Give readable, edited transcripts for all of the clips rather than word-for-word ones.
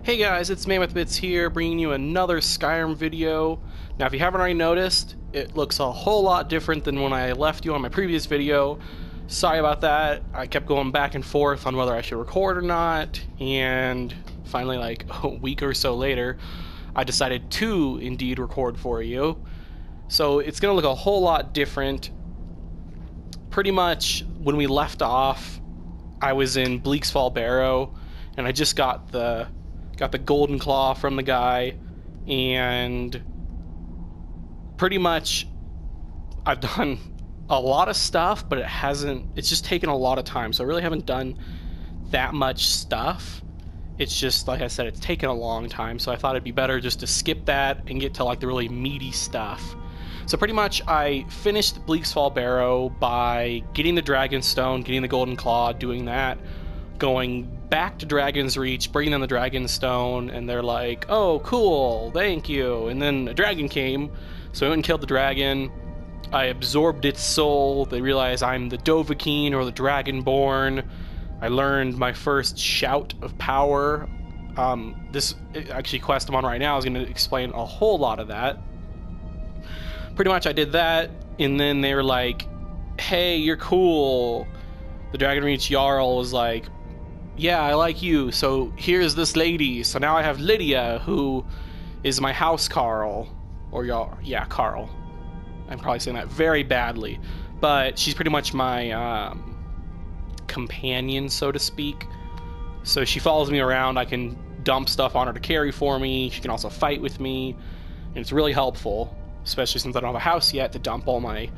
Hey guys, it's MammothBits here, bringing you another Skyrim video. Now if you haven't already noticed, it looks a whole lot different than when I left you on my previous video. Sorry about that, I kept going back and forth on whether I should record or not, and finally like a week or so later, I decided to indeed record for you. So it's going to look a whole lot different. Pretty much when we left off, I was in Bleak's Fall Barrow, and I just got the golden claw from the guy, and pretty much I've done a lot of stuff, but it's just taken a lot of time, so I really haven't done that much stuff. It's just, like I said, it's taken a long time, so I thought it'd be better just to skip that and get to like the really meaty stuff. So pretty much I finished Bleak's Fall Barrow by getting the Dragonstone, getting the Golden Claw, doing that, going back to Dragon's Reach, bringing them the Dragonstone, and they're like, oh, cool, thank you. And then a dragon came, so I went and killed the dragon. I absorbed its soul. They realize I'm the Dovahkiin, or the Dragonborn. I learned my first shout of power. This actually quest I'm on right now is going to explain a whole lot of that. Pretty much I did that, and then they were like, hey, you're cool. The Dragonreach Jarl was like, yeah, I like you, so here's this lady. So now I have Lydia, who is my house Carl, or Jarl. Yeah, Carl. I'm probably saying that very badly, but she's pretty much my companion, so to speak. So she follows me around. I can dump stuff on her to carry for me. She can also fight with me, and it's really helpful, especially since I don't have a house yet to dump all my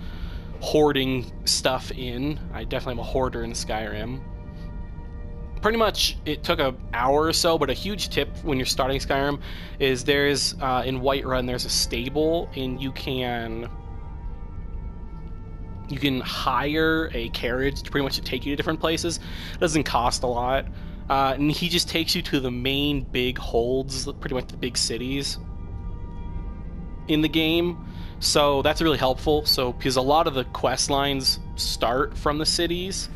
hoarding stuff in. I definitely am a hoarder in Skyrim. Pretty much it took an hour or so, but a huge tip when you're starting Skyrim is there's in Whiterun there's a stable, and you can hire a carriage to pretty much take you to different places. It doesn't cost a lot, and he just takes you to the main big holds, pretty much the big cities in the game. So that's really helpful. So because a lot of the quest lines start from the cities.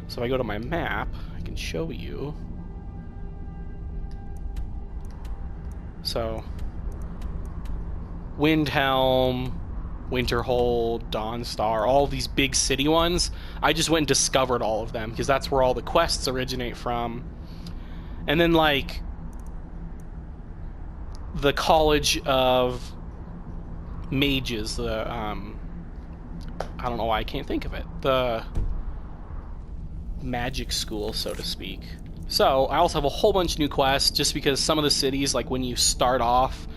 So if I go to my map, I can show you. So Windhelm, Winterhold, Dawnstar, all these big city ones, I just went and discovered all of them because that's where all the quests originate from. And then like the College of Mages, the I don't know why I can't think of it, the magic school, so to speak. So I also have a whole bunch of new quests just because some of the cities, like when you start off,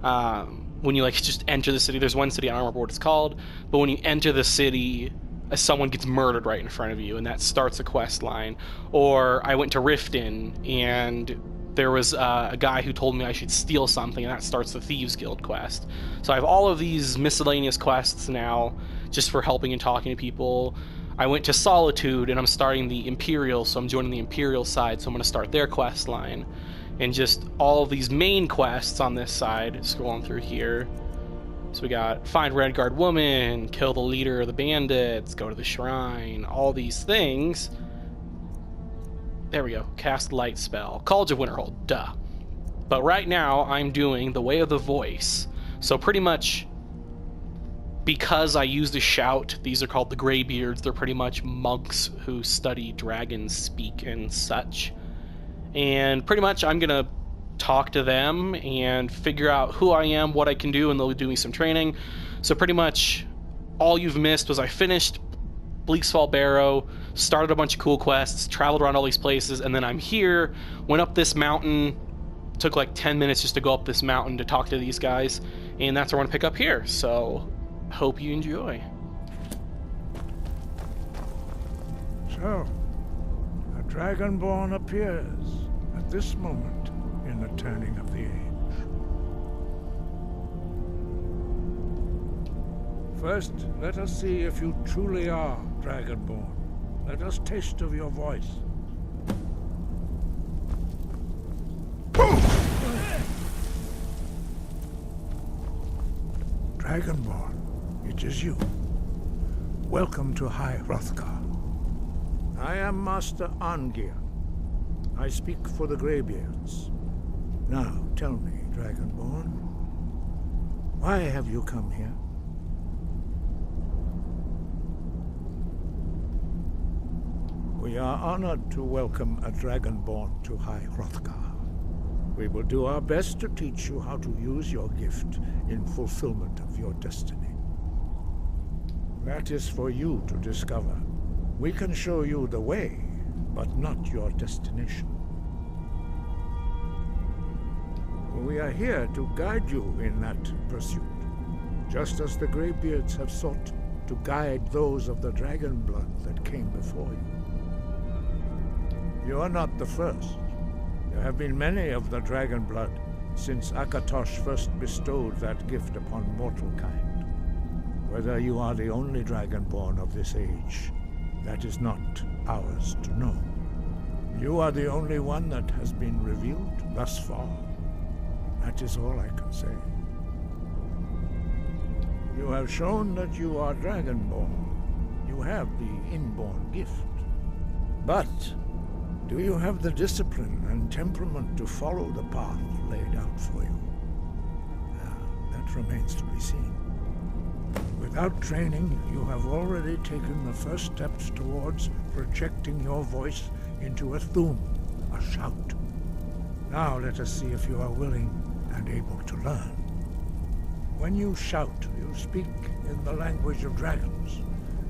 when you like just enter the city, there's one city, I don't remember what it's called, but when you enter the city, someone gets murdered right in front of you, and that starts a quest line. Or I went to Riften, and there was a guy who told me I should steal something, and that starts the Thieves Guild quest. So I have all of these miscellaneous quests now, just for helping and talking to people. I went to Solitude, and I'm starting the Imperial, so I'm joining the Imperial side, so I'm going to start their quest line. And just all of these main quests on this side, scrolling through here. So we got find Redguard Woman, kill the leader of the bandits, go to the shrine, all these things. There we go, cast light spell, College of Winterhold, duh. But right now I'm doing the Way of the Voice. So pretty much, because I used a shout, these are called the Greybeards. They're pretty much monks who study dragon speak and such. And pretty much I'm gonna talk to them and figure out who I am, what I can do, and they'll do me some training. So pretty much all you've missed was I finished Bleak's Fall Barrow, started a bunch of cool quests, traveled around all these places, and then I'm here, went up this mountain, took like 10 minutes just to go up this mountain to talk to these guys, and that's where I want to pick up here. So hope you enjoy. So, a Dragonborn appears at this moment in the turning of the age. First, let us see if you truly are Dragonborn. Let us taste of your voice. Dragonborn, it is you. Welcome to High Hrothgar. I am Master Angir. I speak for the Greybeards. Now, tell me, Dragonborn, why have you come here? We are honored to welcome a Dragonborn to High Hrothgar. We will do our best to teach you how to use your gift in fulfillment of your destiny. That is for you to discover. We can show you the way, but not your destination. We are here to guide you in that pursuit, just as the Greybeards have sought to guide those of the dragon blood that came before you. You are not the first. There have been many of the dragon blood since Akatosh first bestowed that gift upon mortal kind. Whether you are the only dragonborn of this age, that is not ours to know. You are the only one that has been revealed thus far. That is all I can say. You have shown that you are dragonborn. You have the inborn gift. But do you have the discipline and temperament to follow the path laid out for you? That remains to be seen. Without training, you have already taken the first steps towards projecting your voice into a thum, a shout. Now let us see if you are willing and able to learn. When you shout, you speak in the language of dragons.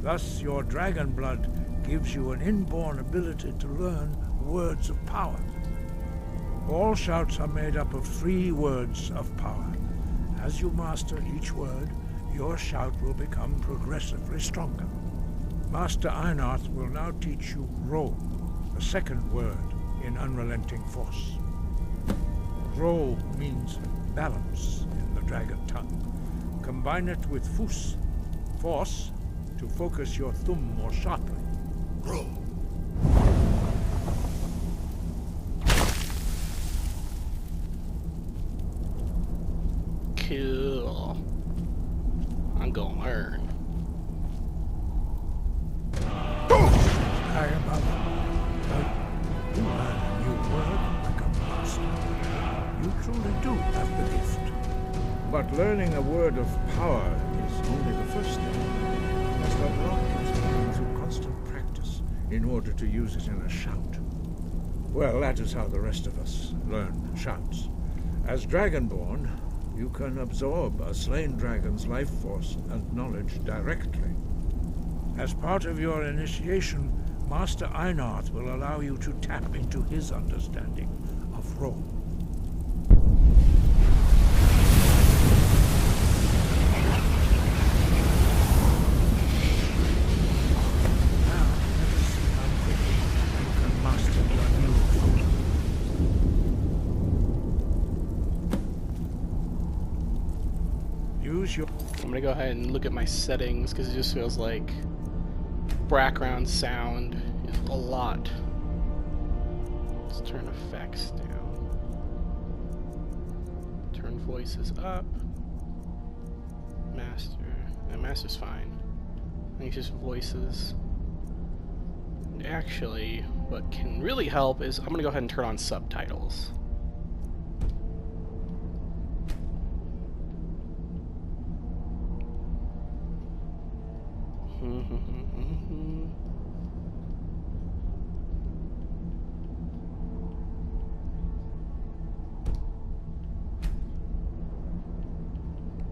Thus, your dragon blood gives you an inborn ability to learn words of power. All shouts are made up of 3 words of power. As you master each word, your shout will become progressively stronger. Master Einarth will now teach you Ro, the second word in Unrelenting Force. Ro means balance in the dragon tongue. Combine it with Fus, force, to focus your thumb more sharply. Ro. Cool. I'm gonna learn. Dragon Mother, you learn a new word and become master. You truly do have the gift. But learning a word of power is only the first step. You must unlock it through constant practice in order to use it in a shout. Well, that is how the rest of us learn shouts. As Dragonborn, you can absorb a slain dragon's life force and knowledge directly. As part of your initiation, Master Einarth will allow you to tap into his understanding of Ro. Now, let us see how quickly you can master your new power. Use your... I'm gonna go ahead and look at my settings because it just feels like background sound is a lot. Let's turn effects down. Turn voices up. Master. And master's fine. I think it's just voices. And actually, what can really help is I'm gonna go ahead and turn on subtitles.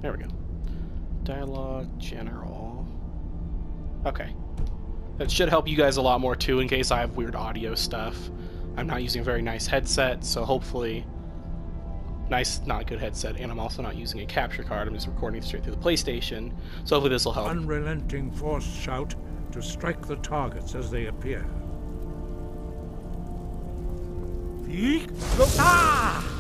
There we go. Dialogue general. Okay. That should help you guys a lot more too in case I have weird audio stuff. I'm not using a very nice headset, so hopefully... Nice, not a good headset, and I'm also not using a capture card. I'm just recording straight through the PlayStation, so hopefully this will help. Unrelenting force shout to strike the targets as they appear. Ah!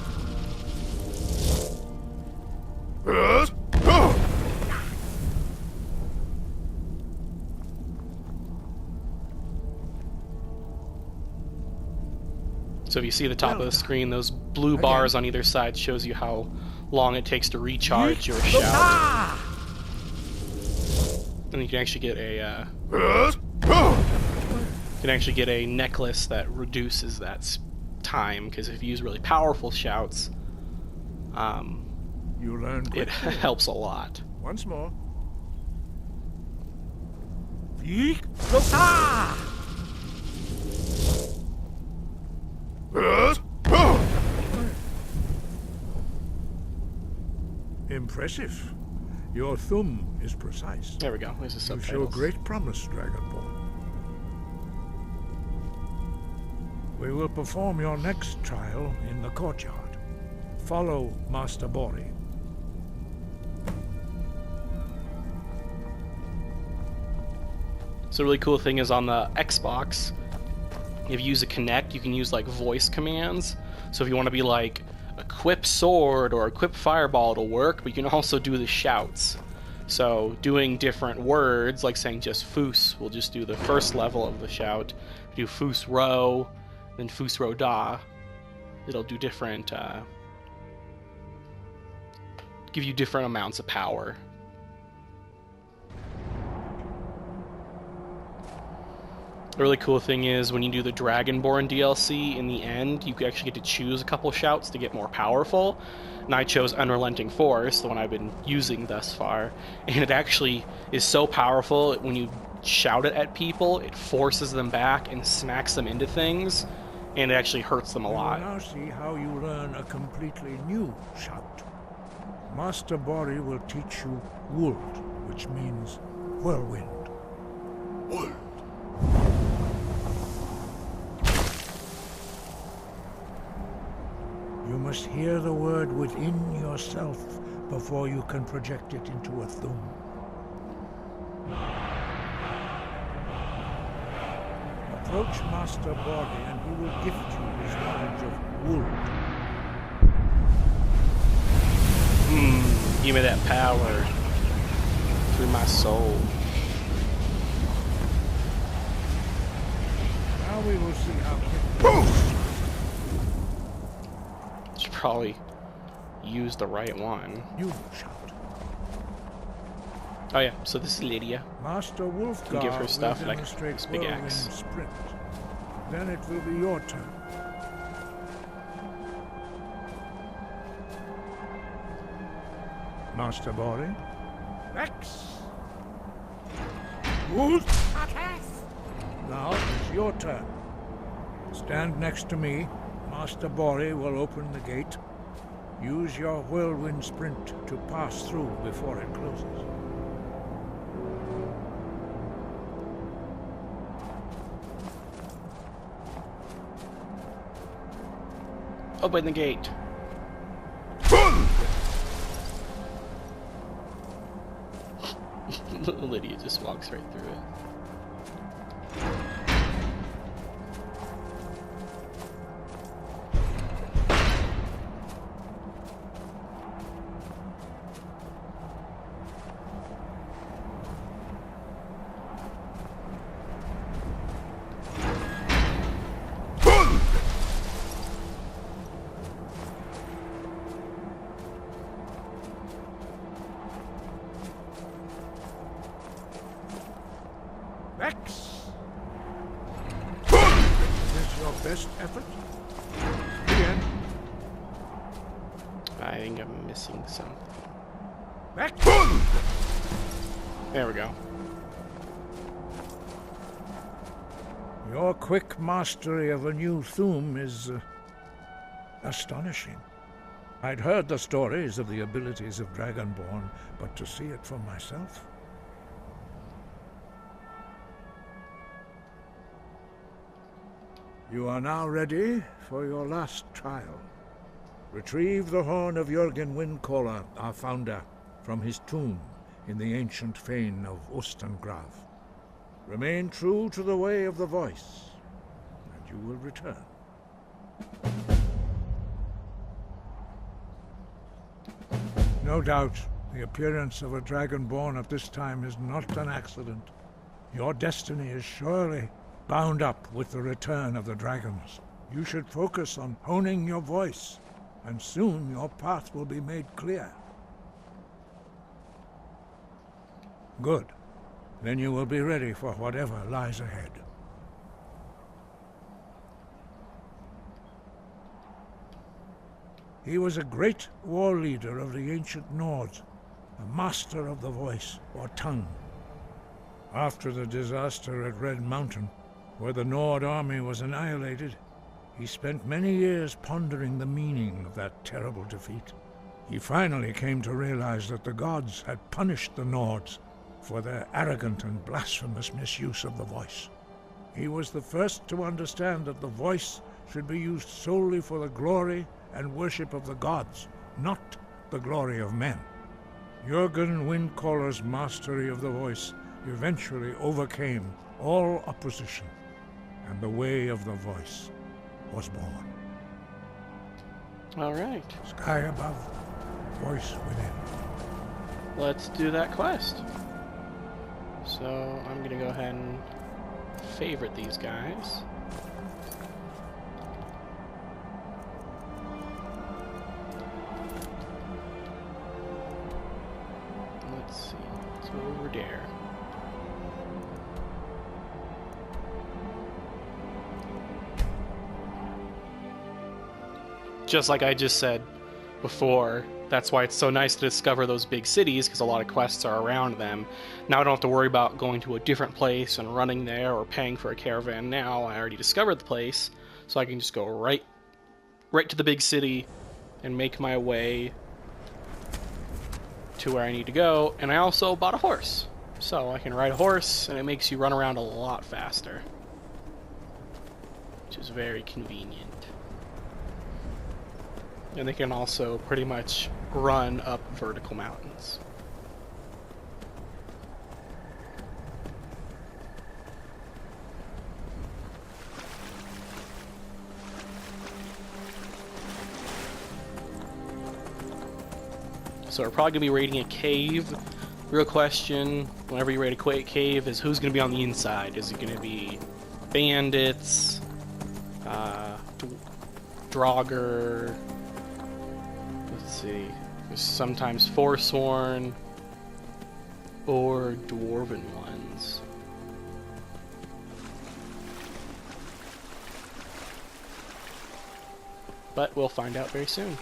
So if you see the top of the screen, those blue bars on either side shows you how long it takes to recharge your shout. And you can actually get a necklace that reduces that time, because if you use really powerful shouts, You learn it quickly. helps a lot. Once more. Impressive. Your thumb is precise. There we go. There's the You subtitles. show great promise, Dragonborn. We will perform your next trial in the courtyard. Follow Master Bori. So the really cool thing is on the Xbox, if you use a Kinect, you can use like voice commands. So if you want to be like, equip sword or equip fireball, it'll work, but you can also do the shouts. So doing different words, like saying just Foos, will just do the first level of the shout. If you do Foos Ro, then Foos Ro Da, it'll do different, give you different amounts of power. The really cool thing is when you do the Dragonborn DLC, in the end, you actually get to choose a couple shouts to get more powerful. And I chose Unrelenting Force, the one I've been using thus far. And it actually is so powerful, when you shout it at people, it forces them back and smacks them into things. And it actually hurts them a lot. We will now see how you learn a completely new shout. Master Bori will teach you Wold, which means whirlwind. Wold. You must hear the word within yourself before you can project it into a thum. Approach Master Bori and he will gift you his knowledge of wood. Give me that power through my soul. Now we will see how quickly... Should probably use the right one. You shout. Oh yeah, so this is Lydia. Master Wolfgar give her stuff will like demonstrate this big whirlwind axe. sprint. Then it will be your turn. Master Bori. Rex. Wolf. Now it's your turn. Stand next to me. Master Bori will open the gate. Use your whirlwind sprint to pass through before it closes. Open the gate. Lydia just walks right through it. Rex! Is this your best effort? The end. I think I'm missing something. Rex! There we go. Your quick mastery of a new thum is astonishing. I'd heard the stories of the abilities of Dragonborn, but to see it for myself... You are now ready for your last trial. Retrieve the horn of Jürgen Windcaller, our founder, from his tomb in the ancient fane of Ostengrav. Remain true to the way of the voice, and you will return. No doubt, the appearance of a Dragonborn at this time is not an accident. Your destiny is surely bound up with the return of the dragons. You should focus on honing your voice, and soon your path will be made clear. Good. Then you will be ready for whatever lies ahead. He was a great war leader of the ancient Nords, a master of the voice, or tongue. After the disaster at Red Mountain, where the Nord army was annihilated, he spent many years pondering the meaning of that terrible defeat. He finally came to realize that the gods had punished the Nords for their arrogant and blasphemous misuse of the voice. He was the first to understand that the voice should be used solely for the glory and worship of the gods, not the glory of men. Jurgen Windcaller's mastery of the voice eventually overcame all opposition, and the way of the voice was born. All right. Sky above, voice within. Let's do that quest. So I'm gonna go ahead and favorite these guys. Let's see. Let's go over there. Just like I just said before, that's why it's so nice to discover those big cities, because a lot of quests are around them. Now I don't have to worry about going to a different place and running there or paying for a caravan. Now I already discovered the place, so I can just go right to the big city and make my way to where I need to go. And I also bought a horse, so I can ride a horse, and it makes you run around a lot faster, which is very convenient. And they can also pretty much run up vertical mountains. So we're probably going to be raiding a cave. Real question, whenever you raid a cave, is who's going to be on the inside? Is it going to be bandits, Draugr? Let's see. There's sometimes Forsworn or Dwarven ones. But we'll find out very soon.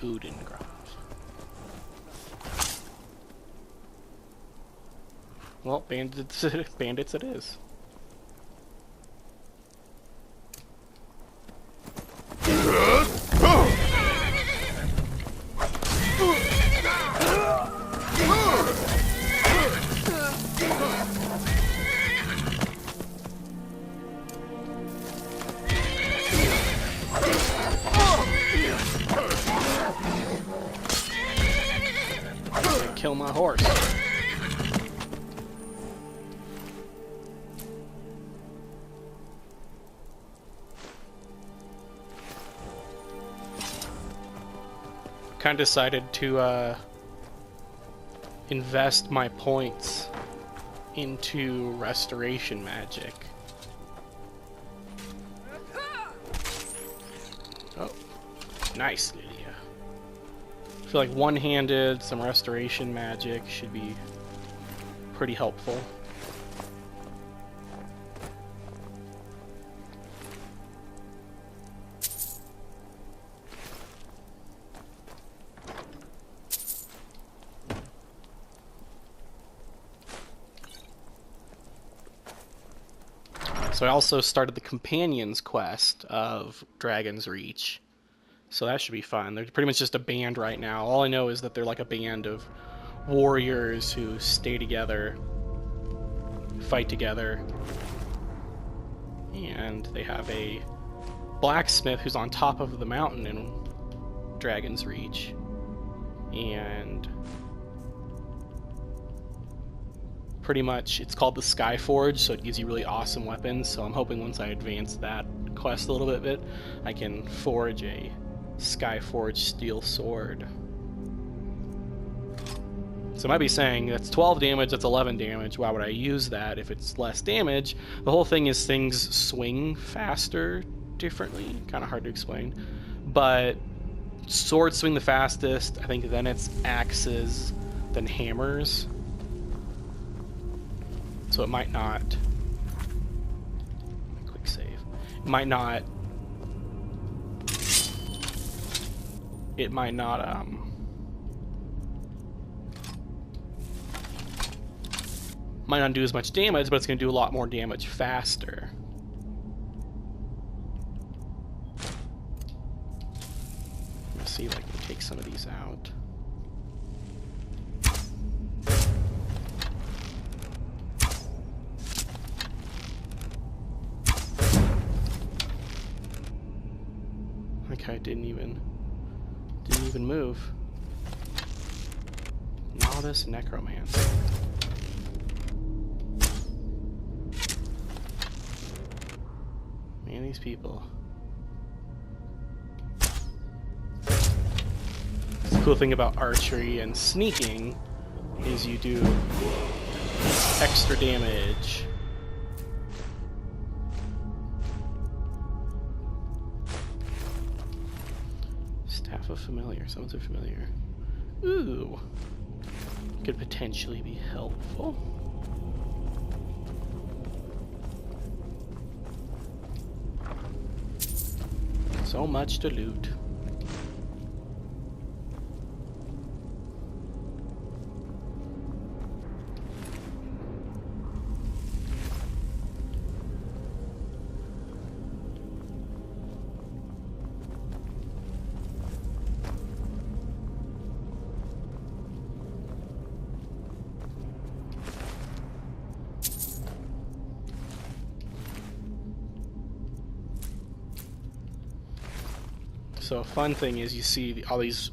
Udengraf. Well, bandits it is. Kill my horse. Kind of decided to invest my points into restoration magic. Oh, nice, Lydia. I feel like one-handed, some restoration magic should be pretty helpful. So I also started the Companions quest of Dragon's Reach. So that should be fun. They're pretty much just a band right now. All I know is that they're like a band of warriors who stay together, fight together. And they have a blacksmith who's on top of the mountain in Dragon's Reach. And pretty much it's called the Skyforge, so it gives you really awesome weapons. So I'm hoping once I advance that quest a little bit, I can forge a Skyforge steel sword. So I might be saying that's 12 damage, that's 11 damage. Why would I use that if it's less damage? The whole thing is things swing faster differently. Kind of hard to explain. But swords swing the fastest. I think then it's axes, then hammers. So it might not. Quick save. It might not. It might not. Might not do as much damage, but it's going to do a lot more damage faster. Let's see if I can take some of these out. Okay, didn't even move. Novice necromancer. Man, these people. The cool thing about archery and sneaking is you do extra damage. Staff of familiar. Summons a familiar. Ooh. Could potentially be helpful. So much to loot. So a fun thing is you see all these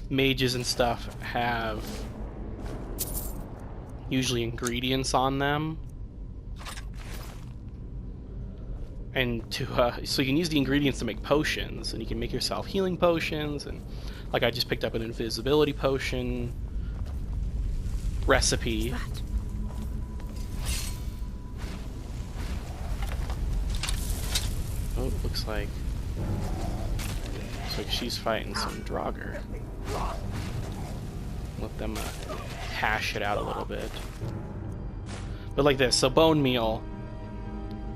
mages and stuff have usually ingredients on them, and so you can use the ingredients to make potions, and you can make yourself healing potions, and like I just picked up an invisibility potion recipe. Oh, it looks like she's fighting some Draugr. Let them hash it out a little bit. But like this, so bone meal,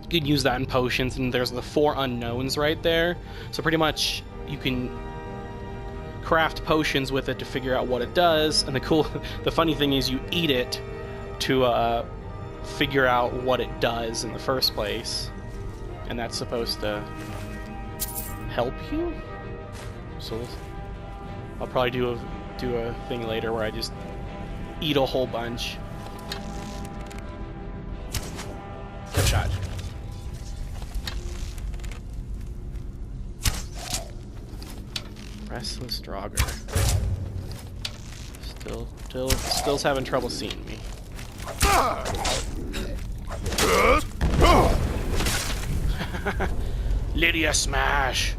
you can use that in potions, and there's the 4 unknowns right there. So pretty much you can craft potions with it to figure out what it does. And the funny thing is you eat it to figure out what it does in the first place, and that's supposed to help you. So I'll probably do a thing later where I just eat a whole bunch. Good shot. Restless Draugr. Still's having trouble seeing me. Lydia smash.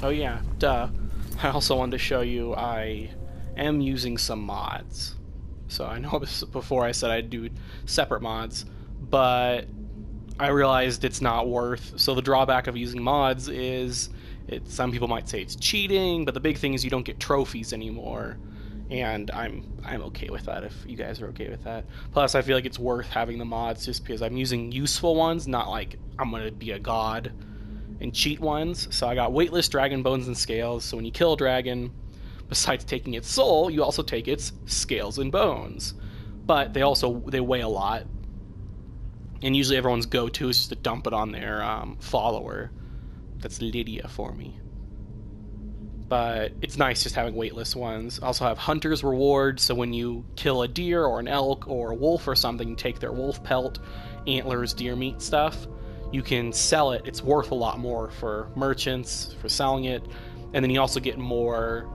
Oh yeah, duh. I also wanted to show you I am using some mods. So I know before I said I'd do separate mods, but I realized it's not worth. So the drawback of using mods is, some people might say it's cheating, but the big thing is you don't get trophies anymore. And I'm okay with that if you guys are okay with that. Plus I feel like it's worth having the mods just because I'm using useful ones, not like I'm gonna be a god and cheat ones. So I got weightless dragon bones and scales, so when you kill a dragon, besides taking its soul, you also take its scales and bones. But they weigh a lot, and usually everyone's go-to is just to dump it on their follower. That's Lydia for me. but it's nice just having weightless ones. I also have hunter's reward, so when you kill a deer or an elk or a wolf or something, you take their wolf pelt, antlers, deer meat stuff, you can sell it. It's worth a lot more for merchants for selling it, and then you also get more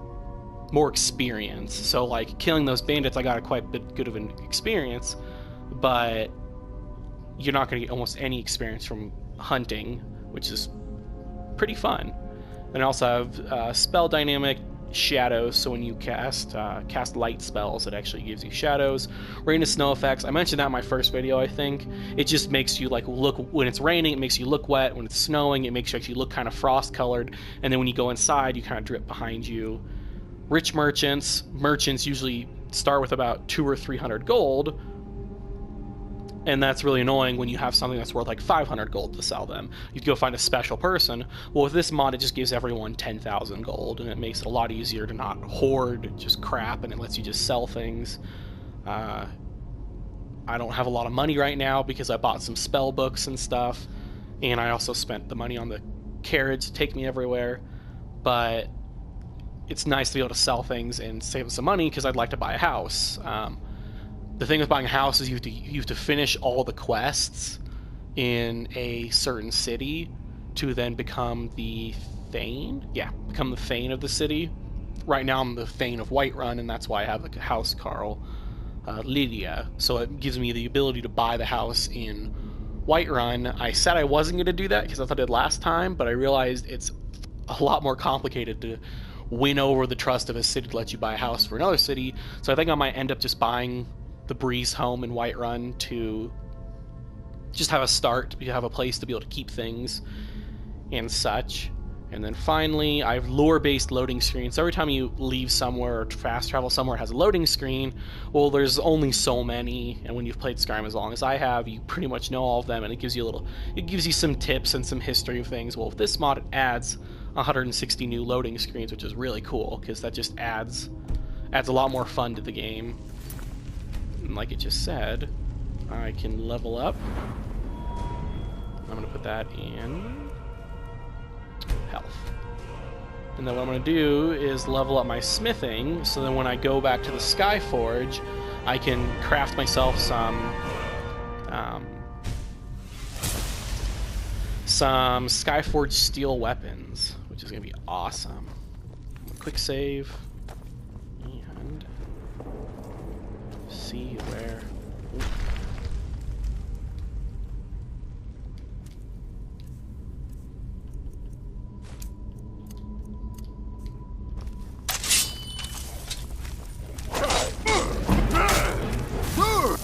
experience. So like killing those bandits, I got a quite bit good of an experience, but you're not going to get almost any experience from hunting, which is pretty fun. And I also have spell dynamic shadows, so when you cast light spells, it actually gives you shadows. Rain and snow effects, I mentioned that in my first video, I think. It just makes you like look, when it's raining, it makes you look wet. When it's snowing, it makes you actually look kind of frost colored. And then when you go inside, you kind of drip behind you. Rich merchants usually start with about 200 or 300 gold, and that's really annoying when you have something that's worth like 500 gold to sell them. You go find a special person. Well, with this mod, it just gives everyone 10,000 gold, and it makes it a lot easier to not hoard just crap, and it lets you just sell things. I don't have a lot of money right now because I bought some spell books and stuff, and I also spent the money on the carriage to take me everywhere, but it's nice to be able to sell things and save some money because I'd like to buy a house. The thing with buying a house is you have to finish all the quests in a certain city to then become the Thane. Yeah, become the Thane of the city. Right now I'm the Thane of Whiterun, and that's why I have the house Carl Lydia. So it gives me the ability to buy the house in Whiterun. I said I wasn't going to do that because I thought I did last time, but I realized it's a lot more complicated to win over the trust of a city to let you buy a house for another city. So I think I might end up just buying the Breeze home in Whiterun to just have a start, to have a place to be able to keep things and such. And then finally, I have lore-based loading screens. So every time you leave somewhere or fast travel somewhere, it has a loading screen. Well, there's only so many, and when you've played Skyrim as long as I have, you pretty much know all of them, and it gives you some tips and some history of things. Well, with this mod, it adds 160 new loading screens, which is really cool because that just adds a lot more fun to the game. And like it just said, I can level up. I'm going to put that in health. And then what I'm going to do is level up my smithing, so then when I go back to the Skyforge, I can craft myself some Skyforge steel weapons, which is going to be awesome. Quick save. And see where... Ooh.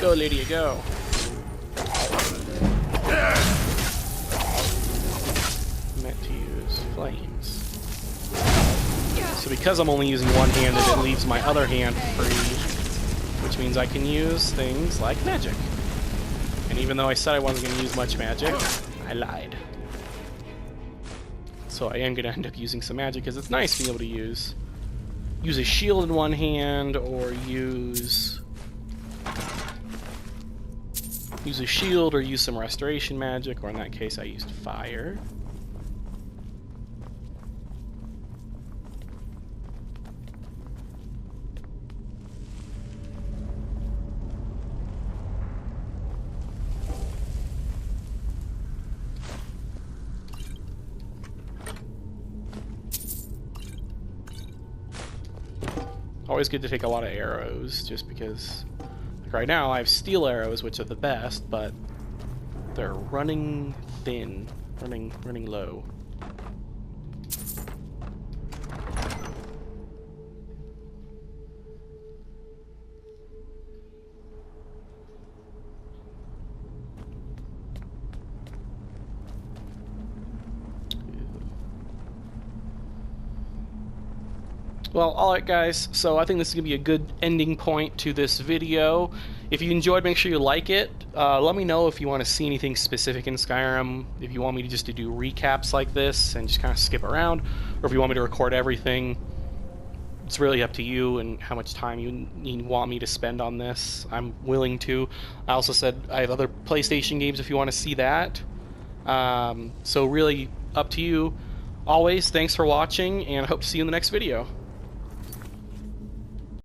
Go, Lydia, go. Meant to use flames. So because I'm only using one-handed, it leaves my other hand free, which means I can use things like magic. And even though I said I wasn't going to use much magic, I lied. So I am going to end up using some magic because it's nice being able to use a shield in one hand, or use a shield, or use some restoration magic, or in that case I used fire. Always good to take a lot of arrows, just because like right now I have steel arrows, which are the best, but they're running thin, running low. Well, alright guys, so I think this is going to be a good ending point to this video. If you enjoyed, make sure you like it. Let me know if you want to see anything specific in Skyrim, if you want me to just to do recaps like this and just kind of skip around, or if you want me to record everything. It's really up to you and how much time you want me to spend on this. I'm willing to. I also said I have other PlayStation games if you want to see that. So really, up to you. Always, thanks for watching, and I hope to see you in the next video.